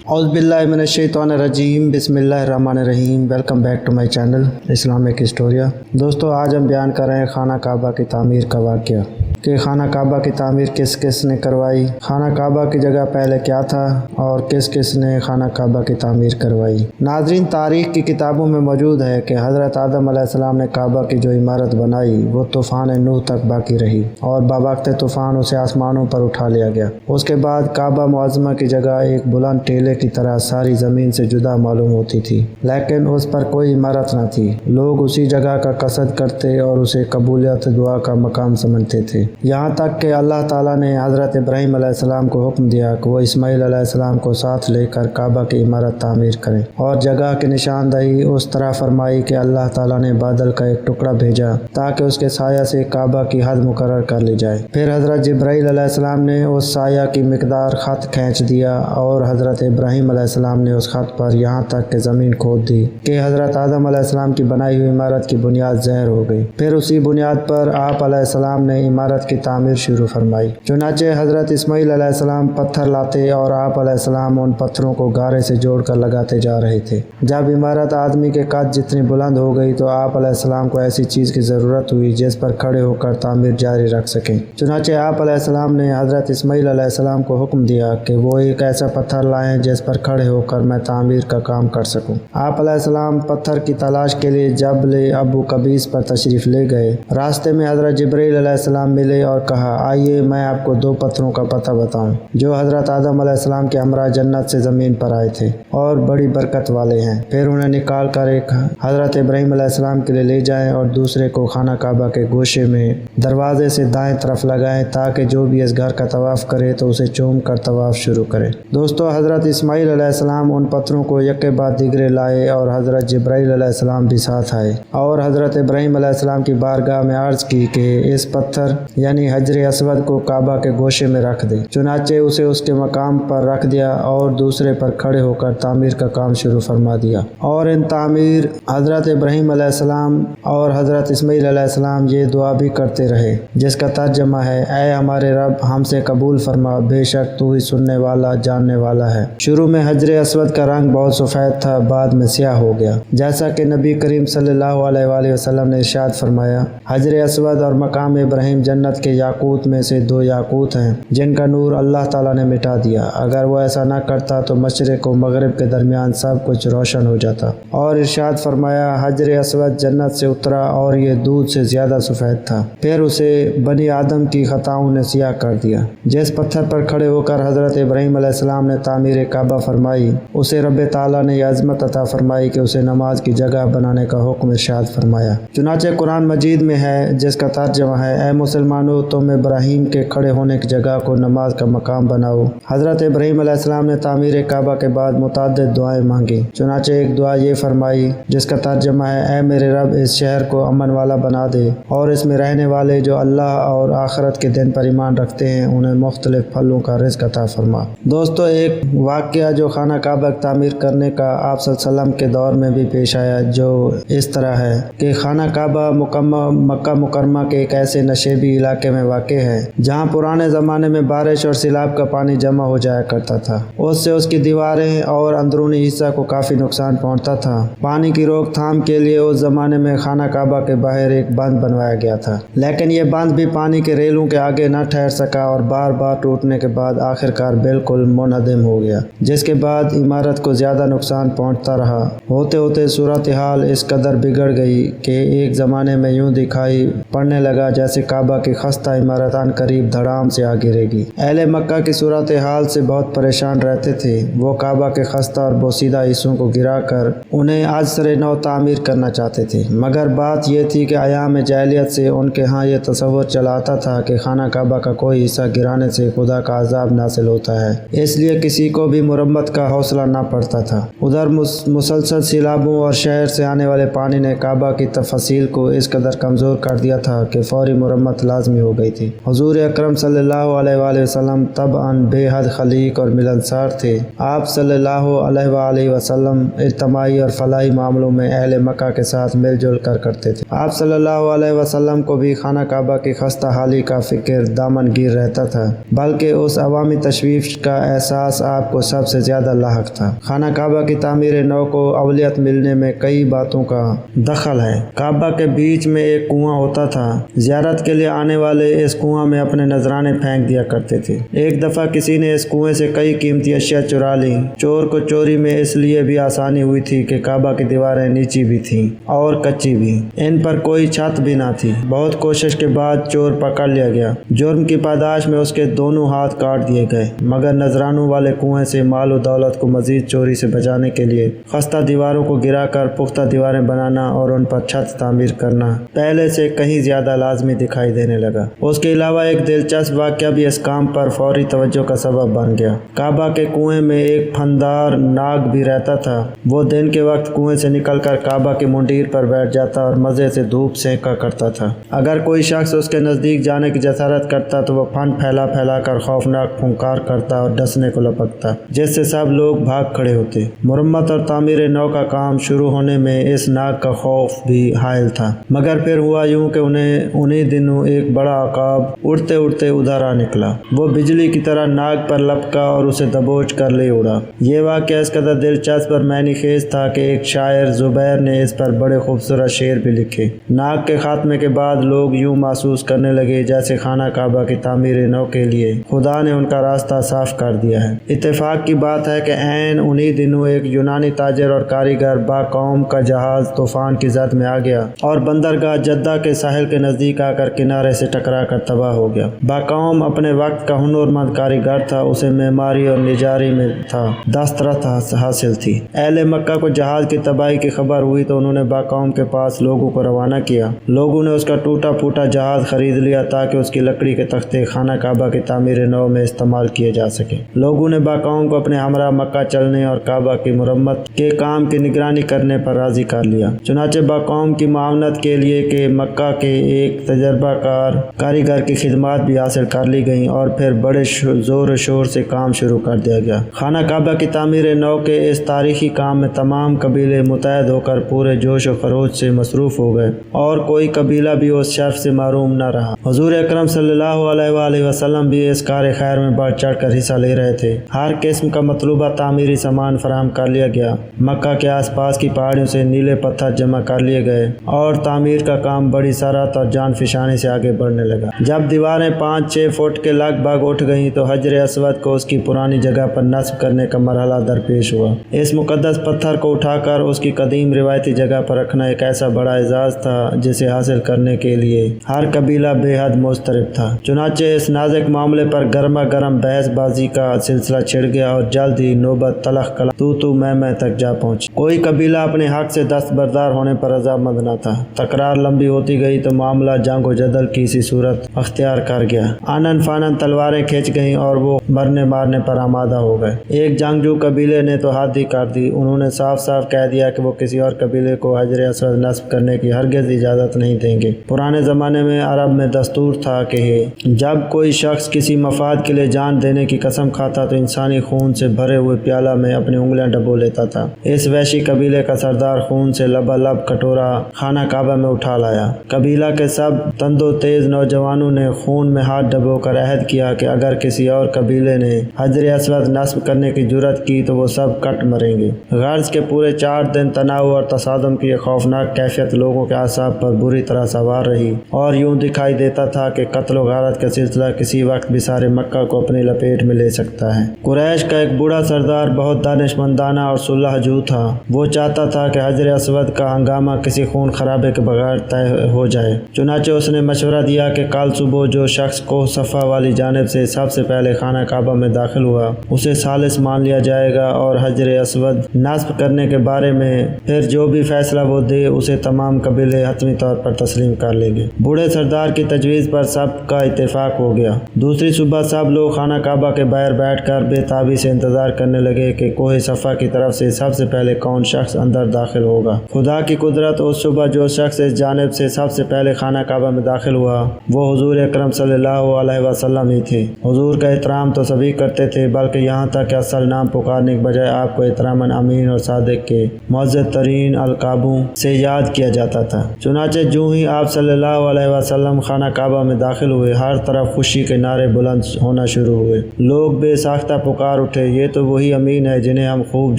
औज़ुबिल्लाहिमिनश्शैतानिर्रजीम बिस्मिल्लाहिर्रहमानिर्रहीम। Welcome back to my channel Islamic Historia. दोस्तों, आज हम बयान कर रहे हैं खाना काबा की तामीर का वाक़या कि खाना काबा की तामीर किस किस ने करवाई, खाना काबा की जगह पहले क्या था और किस किस ने खाना काबा की तामीर करवाई। नाज़रीन, तारीख़ की किताबों में मौजूद है कि हज़रत आदम अलैहिस्सलाम ने काबा की जो इमारत बनाई वो तूफ़ान नूह तक बाकी रही और बावक़्त तूफ़ान उसे आसमानों पर उठा लिया गया। उसके बाद काबा मुअज़्ज़मा की जगह एक बुलंद टीले की तरह सारी ज़मीन से जुदा मालूम होती थी, लेकिन उस पर कोई इमारत न थी। लोग उसी जगह का कसद करते और उसे कबूलियत दुआ का मकाम समझते थे। यहाँ तक कि अल्लाह ताला ने हज़रत इब्राहीम अलैहिस्सलाम को हुक्म दिया कि वो इस्माईल अलैहिस्सलाम को साथ लेकर काबा की इमारत तामीर करें और जगह की निशानदही उस तरह फरमाई कि अल्लाह ताला ने बादल का एक टुकड़ा भेजा ताकि उसके साया से काबा की हद मुकर्रर कर ली जाए। फिर हज़रत जिब्राईल अलैहिस्सलाम ने उस साया की मिकदार ख़त खींच दिया और हज़रत इब्राहीम अलैहिस्सलाम ने उस ख़त पर यहाँ तक कि ज़मीन खोद दी कि हज़रत आदम अलैहिस्सलाम की बनाई हुई इमारत की बुनियाद ज़हर हो गई। फिर उसी बुनियाद पर आप अलैहिस्सलाम ने इमारत की तामीर शुरू फरमाई। चुनाचे हज़रत इस्माईल अलैहिस्सलाम पत्थर लाते और आप अलैहिस्सलाम उन पत्थरों को गारे से जोड़कर लगाते जा रहे थे। जब इमारत आदमी के कद जितनी बुलंद हो गई तो आप अलैहिस्सलाम को ऐसी चीज़ की ज़रूरत हुई जिस पर खड़े होकर तामीर जारी रख सकें। चुनाचे आप अलैहिस्सलाम ने हज़रत इस्माईल अलैहिस्सलाम को हुक्म दिया कि वो एक ऐसा पत्थर लाएं जिस पर खड़े होकर मैं तामीर का काम कर सकूं। आप अलैहिस्सलाम पत्थर की तलाश के लिए जबल अबू कबीस पर तशरीफ़ ले गए। रास्ते में हज़रत जिब्रील अलैहिस्सलाम मिले और कहा, आइए मैं आपको दो पत्थरों का पता बताऊं जो हज़रत आदम अलैहिस्सलाम के हमरा जन्नत से ज़मीन पर आए थे और बड़ी बरकत वाले हैं। फिर उन्हें निकाल कर एक हज़रत इब्राहीम अलैहिस्सलाम के लिए ले जाएं और दूसरे को खाना काबा के गोशे में दरवाजे से दाएं तरफ लगाएं ताकि जो भी इस घर का तवाफ़ करे तो उसे चूम कर तवाफ़ शुरू करे। दोस्तों, हज़रत इस्माईल अलैहिस्सलाम उन पत्थरों को यके बाद दिगरे लाए और हज़रत जिब्राईल अलैहिस्सलाम भी साथ आए और हज़रत इब्राहीम अलैहिस्सलाम की बारगाह में अर्ज़ की कि इस पत्थर यानी हजर असवद को काबा के गोशे में रख दे। चुनाचे उसे उसके मकाम पर रख दिया और दूसरे पर खड़े होकर तामीर का काम शुरू फरमा दिया और इन तामीर हज़रत इब्राहीम अलैहिस्सलाम और हज़रत इस्माईल अलैहिस्सलाम ये दुआ भी करते रहे जिसका तर्जमा है, ऐ हमारे रब हमसे कबूल फरमा, बेशक तू ही सुनने वाला जानने वाला है। शुरू में हजर असवद का रंग बहुत सफ़ेद था, बाद में स्याह हो गया। जैसा कि नबी करीम सल्लल्लाहु अलैहि वसल्लम ने इरशाद फरमाया, हजर असवद और मकाम इब्राहीम जन्नत के याकूत में से दो याकूत हैं जिनका नूर अल्लाह ताला ने मिटा दिया। अगर वो ऐसा न करता तो मशरिक़ और मगरिब के दरमियान सब कुछ रोशन हो जाता। और इरशाद फरमाया, हजर असवद जन्नत से उतरा और ये दूध से ज़्यादा सफ़ेद था। फिर उसे बनी आदम की खताओं ने सियाह कर दिया। जिस पत्थर पर खड़े होकर हज़रत इब्राहीम अलैहिस्सलाम ने तामीर काबा फरमाई उसे रब ताला ने अज़मत अता फरमाई कि उसे नमाज की जगह बनाने का हुक्म इरशाद फरमाया। चुनाचे कुरान मजीद में है जिसका तर्जुमा है, ऐ मुसलमानों तुम इब्राहीम के खड़े होने की जगह को नमाज का मकाम बनाओ। हज़रत इब्राहीम अलैहिस्सलाम ने तामीर काबा के बाद मुतअद्दिद दुआएं मांगी। चुनाचे एक दुआ ये फरमाई जिसका तर्जुमा है, ऐ मेरे रब इस शहर को अमन वाला बना दे और इसमें रहने वाले जो अल्लाह और आखिरत के दिन पर ईमान रखते हैं उन्हें मुख्तलिफ फलों का रिज़्क़ अता फरमा। दोस्तों, एक वाक़या जो खाना काबा की तामीर करने का आप सल्लल्लाहु के दौर में भी पेश आया जो इस तरह है कि खाना काबा मक्का मुकरमा के एक ऐसे नशेबी इलाके में वाक़ है जहाँ पुराने ज़माने में बारिश और सैलाब का पानी जमा हो जाया करता था। उससे उसकी दीवारें और अंदरूनी हिस्सा को काफ़ी नुकसान पहुँचता था। पानी की रोकथाम के लिए उस ज़माने में खाना काबा के बाहर एक बंद बनवाया गया था, लेकिन ये बंद भी पानी के रेलों के आगे न ठहर सका और बार बार टूटने के बाद आखिरकार बिल्कुल मुनहदम हो गया, जिसके बाद इमारत को ज़्यादा नुकसान पहुँचता रहा। होते होते सूरत हाल इस कदर बिगड़ गई कि एक ज़माने में यूँ दिखाई पड़ने लगा जैसे काबा की खस्ता इमारत अनकरीब धड़ाम से आ गिरेगी। अहले मक्का की सूरत हाल से बहुत परेशान रहते थे। वो काबा के खस्ता और बोसीदा हिस्सों को गिराकर उन्हें आज सरे नौ तामीर करना चाहते थे, मगर बात यह थी कि अयाम जाहिलियत से उनके यहाँ ये तसव्वुर चलाता था कि खाना काबा का कोई हिस्सा गिराने से खुदा का अज़ाब नासिल होता है, इसलिए किसी को भी मुरम्मत का हौसला न पड़ता था। उधर मुसलसल सैलाबों और शहर से आने वाले पानी ने काबा की तफसील को इस कदर कमज़ोर कर दिया था कि फौरी मुरम्मत लाज़िम लाजमी हो गई थी। हुजूर अकरम सल्लल्लाहु अलैहि वसल्लम तबअन बेहद खलीक और मिलनसार थे। आप सल्लल्लाहु अलैहि वसल्लम इज्तिमाई और फलाही मामलों में अहले मक्का के साथ मिलजुल कर करते थे। आप सल्लल्लाहु अलैहि वसल्लम को भी खाना काबा की खस्ता हाली का फिक्र दामनगीर रहता था, बल्कि उस अवामी तशवीश का एहसास आपको सबसे ज्यादा लाहक था। खाना काबा की तामीर नौ को अवलियत मिलने में कई बातों का दखल है। काबा के बीच में एक कुआं होता था। ज़ियारत के लिए आने वाले इस कुआं में अपने नजराने फेंक दिया करते थे। एक दफा किसी ने इस कुएं से कई कीमती अशिया चुरा ली। चोर को चोरी में इसलिए भी आसानी हुई थी कि काबा की दीवारें नीची भी थीं और कच्ची भी, इन पर कोई छत भी ना थी। बहुत कोशिश के बाद चोर पकड़ लिया गया। जुर्म की पादाश में उसके दोनों हाथ काट दिए गए, मगर नजरानों वाले कुएं से माल और दौलत को मजीद चोरी से बचाने के लिए खस्ता दीवारों को गिराकर पुख्ता दीवारें बनाना और उन पर छत तामीर करना पहले से कहीं ज्यादा लाजमी दिखाई देने लगा। उसके अलावा एक दिलचस्प वाक़या भी इस काम पर फौरी तवज्जो का सबब बन गया। काबा के कुएं में एक फनदार नाग भी रहता था। वो दिन के वक्त कुएं से निकलकर काबा के मुंडीर पर बैठ जाता और मजे से धूप सेंका करता था। अगर कोई शख्स उसके नजदीक जाने की जसारत करता तो वो फन फैला फैला कर खौफनाक फुंकार करता और डसने को लपकता, जिससे सब लोग भाग खड़े होते। मुरम्मत और तामीर नौ का काम शुरू होने में इस नाग का खौफ भी हायल था, मगर फिर हुआ यूं कि उन्हीं दिनों एक बड़ा अकाब उड़ते उड़ते उधर आ निकला। वो बिजली की तरह नाग पर लपका और उसे दबोच कर ले उड़ा। ये वाक़या इस कदर दिलचस्प और मैनीखेज था कि एक शायर जुबैर ने इस पर बड़े खूबसूरत शेर भी लिखे। नाग के खात्मे के बाद लोग यूं महसूस करने लगे जैसे खाना काबा की तामीर नौ के लिए खुदा ने उनका रास्ता साफ कर दिया है। इत्तेफाक की बात है कि ऐन उन्हीं दिनों एक यूनानी ताजर और कारीगर बाकौम का जहाज तूफान की जद में आ गया और बंदरगाह जद्दा के साहिल के नजदीक आकर किनारे से टकरा कर तबाह हो गया। बाकौम अपने वक्त का हुनरमंद कारीगर था। उसे मेमारी और निजारी में था दस्तरत हासिल थी। अहले मक्का को जहाज की तबाही की खबर हुई तो उन्होंने बाकौम के पास लोगों को रवाना किया। लोगों ने उसका टूटा फूटा जहाज खरीद लिया ताकि उसकी लकड़ी के तख्ते खाना काबा की तामीर नौ में इस्तेमाल किए जा सके। लोगों ने बाकौम को अपने हमरा मक्का चलने और काबा की मुरम्मत के काम की निगरानी करने पर राजी कर लिया। चुनाचे बाकौम की मावनत के लिए कि मक्का के एक तजर्बाकार कारीगर की खिदमत भी हासिल कर ली गई और फिर बड़े जोर शोर से काम शुरू कर दिया गया। खाना काबा की तामीर नौ के इस तारीखी काम में तमाम कबीले मुतहद होकर पूरे जोश और खरोश से मसरूफ हो गए और कोई कबीला भी उस शर्फ से महरूम न रहा। हुजूर अकरम सल्लल्लाहु अलैहि वसल्लम भी इस कार खैर में बढ़ चढ़ कर हिस्सा ले रहे थे। हर किस्म का मतलूबा तामीरी सामान फराहम कर लिया गया। मक्का के आसपास की पहाड़ियों से नीले पत्थर जमा कर लिए गए और तामीर का काम बड़ी सरत और जान फिशानी से आगे बढ़ने लगा। जब दीवारें 5-6 फुट के लगभग उठ गईं तो हजर अस्वद को उसकी पुरानी जगह पर नस्ब करने का मरहला दरपेश हुआ। इस मुकद्दस पत्थर को उठाकर उसकी कदीम रिवायती जगह पर रखना एक ऐसा बड़ा एजाज था जिसे हासिल करने के लिए हर कबीला बेहद मुस्तरब था। चुनाचे इस नाजुक मामले पर गर्मा गर्म बहसबाजी का सिलसिला छिड़ गया और जल्द ही नौबत तलख कला तू मैं तक जा पहुंची। कोई कबीला अपने हक से दस्तबरदार होने पर रजामंद न था। तकरार लंबी होती गई तो मामला जंग व जदल की सी सूरत अख्तियार कर गया। आनन फानन तलवारें खींच गईं और वो मरने मारने पर आमादा हो गए। एक जंगजू कबीले ने तो हद ही कर दी। उन्होंने साफ साफ कह दिया कि वो किसी और कबीले को हजर अस्वद नस्ब करने की हरगिज इजाजत नहीं देंगे। पुराने जमाने में अरब में दस्तूर था कि जब कोई शख्स किसी मफाद के लिए जान देने की कसम खाता तो इंसानी खून से भरे हुए प्याला में अपनी उंगलियां डबो लेता था। इस वैशी कबीले का सरदार खून से लबालब कटोरा खाना काबा में उठा लाया। कबीला के सब तंदो तेज नौजवानों ने खून में हाथ डबोकर अहद किया कि अगर किसी और कबीले ने हजर अस्वद नस्ब करने की जुर्रत की तो वो सब कट मरेंगे। गर्ज के पूरे 4 दिन तनाव और तसादम की खौफनाक कैफियत लोगों के आसाब पर बुरी तरह सवार रही और यूं दिखाई देता था कि कत्ल व गारत का सिलसिला किसी वक्त भी सारे मक्का को अपनी लपेट में ले सकता है। कुरैश का एक बूढ़ा सरदार बहुत दानिशमंदाना और सुलहजू था। वो चाहता था कि हजर अस्वद का हंगामा किसी खून खराबे के बगैर तय हो जाए। चुनाचे उसने मशवरा दिया कि कल सुबह जो शख्स को सफ़ा वाली जानिब से सबसे पहले खाना काबा में दाखिल हुआ उसे सालिस मान लिया जाएगा और हजर अस्वद नस्ब करने के बारे में फिर जो भी फैसला वो दे उसे तमाम कबीले हतमी तौर पर तस्लीम कर लेंगे। बूढ़े सरदार की तजवीज़ पर सब का इत्तेफाक हो गया। दूसरी सुबह सब लोग खाना काबा के बाहर बैठकर बेताबी से इंतजार करने लगे कि कोहे सफ़ा की तरफ से सबसे पहले कौन शख्स अंदर दाखिल होगा। खुदा की कुदरत, उस सुबह जो शख्स इस जानिब से सबसे पहले खाना काबा में दाखिल हुआ ہوا وہ حضور اکرم صلی اللہ علیہ وسلم ہی تھے۔ حضور کا احترام تو سبھی کرتے تھے، بلکہ یہاں تک کہ اصل نام پکارنے کے بجائے آپ کو احتراماً امین اور صادق کے معزز ترین القابوں سے یاد کیا جاتا تھا۔ چنانچہ جو ہی آپ صلی اللہ علیہ وسلم خانہ کعبہ میں داخل ہوئے، ہر طرف خوشی کے نعرے بلند ہونا شروع ہوئے۔ لوگ بے ساختہ پکار اٹھے، یہ تو وہی امین ہے جنہیں ہم خوب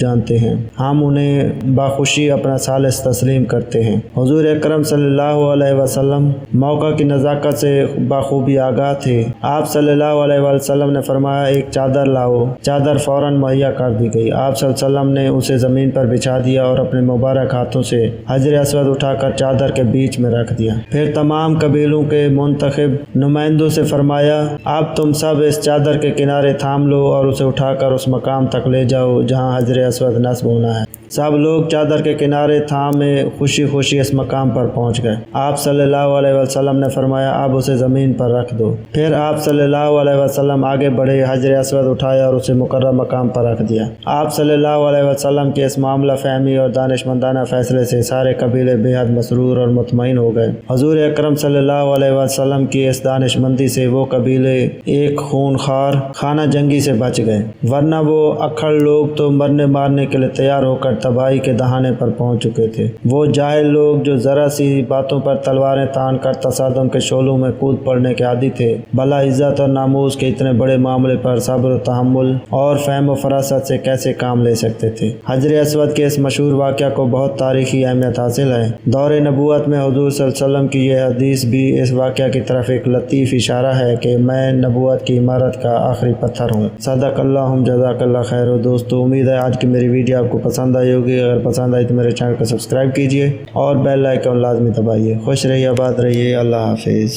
جانتے ہیں، ہم انہیں باخوشی اپنا ثالث تسلیم کرتے ہیں۔ حضور اکرم صلی اللہ علیہ وسلم موقع کی نزاکت سے بخوبی آگاہ تھے۔ آپ صلی اللہ علیہ وسلم نے فرمایا، ایک چادر لاؤ۔ چادر فوراً مہیا کر دی گئی۔ آپ صلی اللہ علیہ وسلم نے اسے زمین پر بچھا دیا اور اپنے مبارک ہاتھوں سے حجر اسود اٹھا کر چادر کے بیچ میں رکھ دیا۔ پھر تمام قبیلوں کے منتخب نمائندوں سے فرمایا، اب تم سب اس چادر کے کنارے تھام لو اور اسے اٹھا کر اس مقام تک لے جاؤ جہاں حجر اسود نصب ہونا ہے۔ سب لوگ چادر کے کنارے تھامے خوشی خوشی اس مقام پر پہنچ گئے۔ آپ صلی اللہ علیہ وسلم نے فرمایا، اب اسے زمین پر رکھ دو۔ پھر آپ صلی اللہ علیہ وسلم آگے بڑھے، حجر اسود اٹھایا اور اسے مقرر مقام پر رکھ دیا۔ آپ صلی اللہ علیہ وسلم کے اس معاملہ فہمی اور دانش مندانہ فیصلے سے سارے قبیلے بے حد مسرور اور مطمئن ہو گئے۔ حضور اکرم صلی اللہ علیہ وسلم کی اس دانش مندی سے وہ قبیلے ایک خونخوار خانہ جنگی سے بچ گئے، ورنہ وہ اکھڑ لوگ تو مرنے مارنے کے لیے تیار ہو کر تباہی کے دہانے پر پہنچ چکے تھے۔ وہ جاہل لوگ جو ذرا سی باتوں پر تلواریں تان کر تصادم کے شعلوں میں کود پڑنے کے عادی تھے، بھلا عزت اور ناموس کے اتنے بڑے معاملے پر صبر و تحمل اور فہم و فراست سے کیسے کام لے سکتے تھے؟ حجر اسود کے اس مشہور واقعہ کو بہت تاریخی اہمیت حاصل ہے۔ دور نبوت میں حضور صلی اللہ علیہ وسلم کی یہ حدیث بھی اس واقعہ کی طرف ایک لطیف اشارہ ہے کہ میں نبوت کی عمارت کا آخری پتھر ہوں۔ صدق اللہ، جزاک اللہ خیر۔ دوستو، امید ہے آج کی میری ویڈیو آپ کو پسند آئی ہوگی۔ اگر پسند آئی تو میرے چینل کو سبسکرائب کیجیے اور بیل آئیکن لازمی دبائیے۔ خوش رہیے، آباد رہیے، اللہ حافظ۔